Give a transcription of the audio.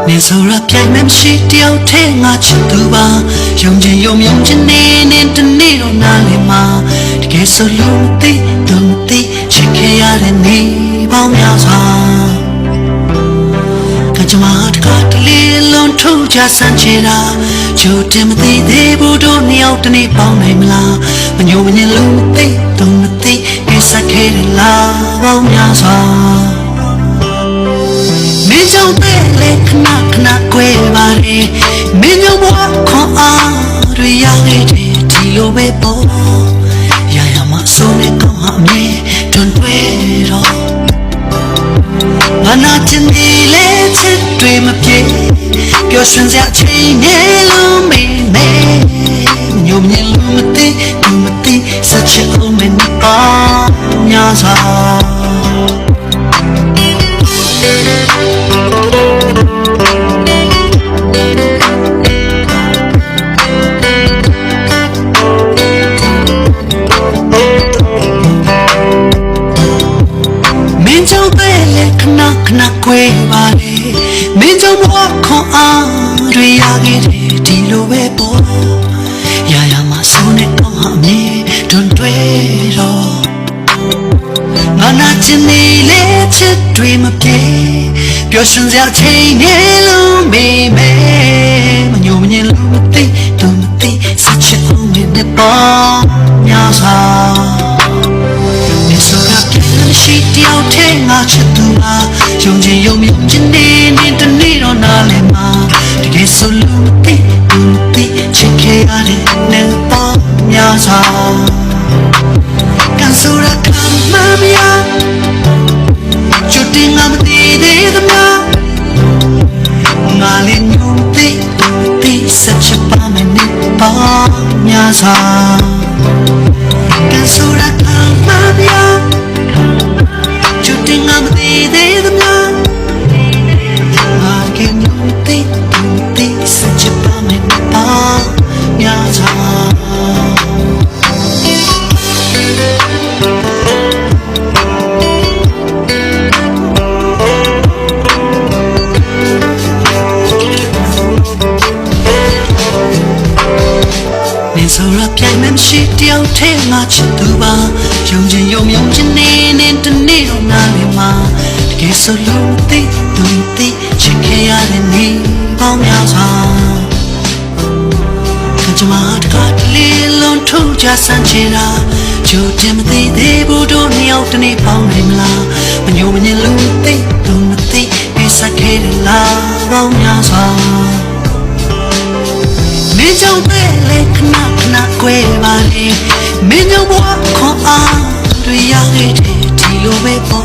နေဆိုရပြိုင်မှမရှိတယောက်ထဲငါချစ်သူပါယုံချင်နေတနေ့တော့နားလည်မှာတကယ်ဆိုလို့မသိသူမသိချစ်ခဲ့ရတဲ့နေပေါင်းများစွာကကြမတကားတလေးလုံးထုံးချဆန်းချေတာချိုတင်မသိသေးဘူးတို့နှစ်ယောက်တနေ့ပေါင်းနိုင်မလားမညိုမညင်လို့မသိသူမသိကိစ္စခဲ့တဲ့လားပေါင်းများစွာမင်းကြောင့်ပဲလေခဏကွယ်ပါလေမင်းကြောင့်ဘဝခွန်အားတွေရခဲ့တယ်ဒီလိုပဲပေါ့ရရမဆုံးနဲ့ကောင်းဟာအမြဲတွန်တွဲတော့ဘာနာချင်နေလဲချစ်တွေမပြေပျော်ရွှင်စရာချိန်နဲ့လုံးမေးညုံညင်လို့မသိဘူးမသိစချစ်အောင်မနေပါညာစာခဏကွယ်ပါလေမင်းကြောင့်ဘဝခွန်အားတွေရခဲ့တယ်ဒီလိုပဲပေါ့ရရမဆုံးနဲ့ကောင်းဟာအမြဲတွန်တွဲတော့ငါနာချင်နေလေချစ်တွေမပြေပျော်ရွှင်စရာချိန်နဲ့လုံးမေးမညိုမညင်လို့မသိသူမသိစချစ်အောင်နဲ့ပေါ့ညာစာရှိတယောက်ထဲငါချစ်သူလားယုံချင်နေတနေ့တော့နားလည်မှာတကယ်ဆိုလို့မသိဘူးမသိချစ်ခဲ့ရတဲ့နေပေါင်းများစွာကန်ဆိုရကမမယာချွတ်တင်ငါမသိသေးသလားငါလည်းညုံသိစချစ်ပါမယ်နေပေါင်းများစွာကန်ဆိုရကမမယာI'm the man. I can you such a bomb in the bar. So up young men shit young tail much to ba young ne to needle nalima get so low the chicken and me bomb yaza Kajamat got little on two just and chera Joe Timothy they would only out any pound him la when you look is a kid love bomb yaza Me don't khna quay ba le me no wa khon a twi ya ge thi lo be po